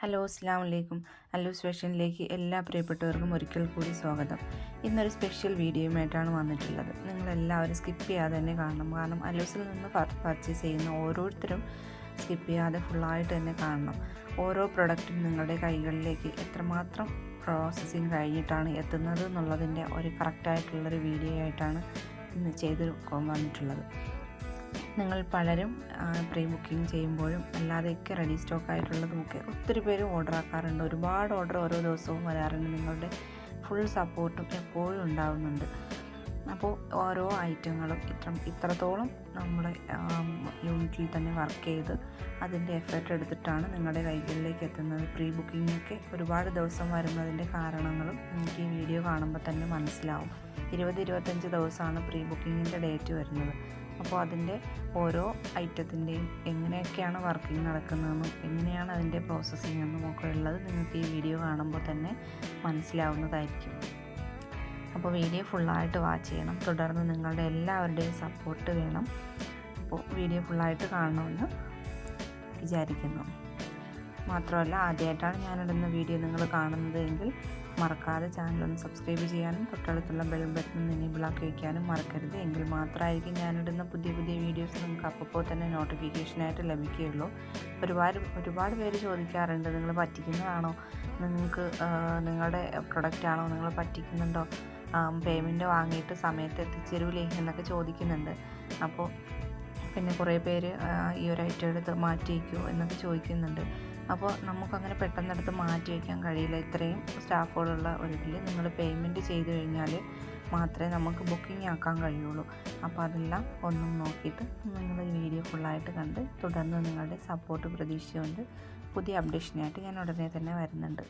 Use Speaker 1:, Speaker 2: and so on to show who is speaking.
Speaker 1: Hello അസ്സലാമു അലൈക്കും. അല്ലൂസ് ഫാഷനിലേക്ക് എല്ലാ പ്രിയപ്പെട്ടവർക്കും ഒരിക്കൽ കൂടി സ്വാഗതം. ഇന്നൊരു സ്പെഷ്യൽ വീഡിയോയുമായിട്ടാണ് വന്നിട്ടുള്ളത്. നിങ്ങളെല്ലാവരും സ്കിപ്പ് ചെയ്യാതെ തന്നെ കാണണം. കാരണം അല്ലൂസിൽ നിന്ന് പർച്ചേസ് ചെയ്യുന്ന ഓരോരുത്തരും സ്കിപ്പ് ചെയ്യാതെ ഫുള്ളായിട്ട് തന്നെ കാണണം. ഓരോ പ്രൊഡക്റ്റും നിങ്ങളുടെ കൈകളിലേക്ക് എത്രമാത്രം പ്രോസസ്സിങ് കഴിഞ്ഞിട്ടാണ് എത്തുന്നത് എന്നുള്ളതിൻ്റെ ഒരു കറക്റ്റായിട്ടുള്ളൊരു വീഡിയോ ആയിട്ടാണ് ഇന്ന് ചെയ്ത് വന്നിട്ടുള്ളത്. നിങ്ങൾ പലരും പ്രീ ബുക്കിംഗ് ചെയ്യുമ്പോഴും അല്ലാതെയൊക്കെ റെഡി സ്റ്റോക്ക് ആയിട്ടുള്ളതുമൊക്കെ ഒത്തിരി പേര് ഓർഡർ ആക്കാറുണ്ട്. ഒരുപാട് ഓർഡർ ഓരോ ദിവസവും വരാറുണ്ട്. നിങ്ങളുടെ ഫുൾ സപ്പോർട്ടും എപ്പോഴും ഉണ്ടാകുന്നുണ്ട്. അപ്പോൾ ഓരോ ഐറ്റങ്ങളും ഇത്രത്തോളം നമ്മുടെ യൂണിറ്റിൽ തന്നെ വർക്ക് ചെയ്ത് അതിൻ്റെ എഫേർട്ട് എടുത്തിട്ടാണ് നിങ്ങളുടെ കൈകളിലേക്ക് എത്തുന്നത്. പ്രീ ബുക്കിങ്ങൊക്കെ ഒരുപാട് ദിവസം വരുന്നതിൻ്റെ കാരണങ്ങളും നിങ്ങൾക്ക് ഈ വീഡിയോ കാണുമ്പോൾ തന്നെ മനസ്സിലാവും. 20-25 ദിവസമാണ് പ്രീ ബുക്കിങ്ങിൻ്റെ ഡേറ്റ് വരുന്നത്. അപ്പോൾ അതിൻ്റെ ഓരോ ഐറ്റത്തിൻ്റെയും എങ്ങനെയൊക്കെയാണ് വർക്കിംഗ് നടക്കുന്നതെന്നും എങ്ങനെയാണ് അതിൻ്റെ പ്രോസസ്സിംഗ് എന്നും ഒക്കെ ഉള്ളത് നിങ്ങൾക്ക് ഈ വീഡിയോ കാണുമ്പോൾ തന്നെ മനസ്സിലാവുന്നതായിരിക്കും. അപ്പോൾ വീഡിയോ ഫുള്ളായിട്ട് വാച്ച് ചെയ്യണം. തുടർന്ന് നിങ്ങളുടെ എല്ലാവരുടെയും സപ്പോർട്ട് വേണം. അപ്പോൾ വീഡിയോ ഫുള്ളായിട്ട് കാണണമെന്ന് വിചാരിക്കുന്നു. മാത്രമല്ല, ആദ്യമായിട്ടാണ് ഞാനിടുന്ന വീഡിയോ നിങ്ങൾ കാണുന്നത് എങ്കിൽ മറക്കാതെ ചാനലൊന്ന് സബ്സ്ക്രൈബ് ചെയ്യാനും തൊട്ടടുത്തുള്ള ബെൽ ബട്ടൺ എനേബിൾ ആക്കി വയ്ക്കാനും മറക്കരുത്. എങ്കിൽ മാത്രമായിരിക്കും ഞാനിടുന്ന പുതിയ വീഡിയോസ് നിങ്ങൾക്ക് അപ്പോൾ തന്നെ നോട്ടിഫിക്കേഷനായിട്ട് ലഭിക്കുകയുള്ളൂ. ഒരുപാട് പേര് ചോദിക്കാറുണ്ട്, നിങ്ങൾ പറ്റിക്കുന്നതാണോ, നിങ്ങൾക്ക് നിങ്ങളുടെ പ്രൊഡക്റ്റാണോ നിങ്ങൾ പറ്റിക്കുന്നുണ്ടോ, പേയ്മെൻറ്റ് വാങ്ങിയിട്ട് സമയത്ത് എത്തിച്ചേരൂലേ എന്നൊക്കെ ചോദിക്കുന്നുണ്ട്. അപ്പോൾ പിന്നെ കുറേ പേര് ഈ ഒരു ഐറ്റം എടുത്ത് മാറ്റി വയ്ക്കുമോ എന്നൊക്കെ ചോദിക്കുന്നുണ്ട്. അപ്പോൾ നമുക്കങ്ങനെ പെട്ടെന്നെടുത്ത് മാറ്റി വയ്ക്കാൻ കഴിയില്ല. ഇത്രയും സ്റ്റാഫുകളുള്ള ഒരിതിൽ നിങ്ങൾ പേയ്മെൻറ്റ് ചെയ്ത് കഴിഞ്ഞാൽ മാത്രമേ നമുക്ക് ബുക്കിംഗ് ആക്കാൻ കഴിയുള്ളൂ. അപ്പോൾ അതെല്ലാം ഒന്നും നോക്കിയിട്ട് നിങ്ങൾ ഈ വീഡിയോ ഫുള്ളായിട്ട് കണ്ട് തുടർന്ന് നിങ്ങളുടെ സപ്പോർട്ട് പ്രതീക്ഷിച്ചുകൊണ്ട് പുതിയ അപ്ഡേഷനായിട്ട് ഞാൻ ഉടനെ തന്നെ വരുന്നുണ്ട്.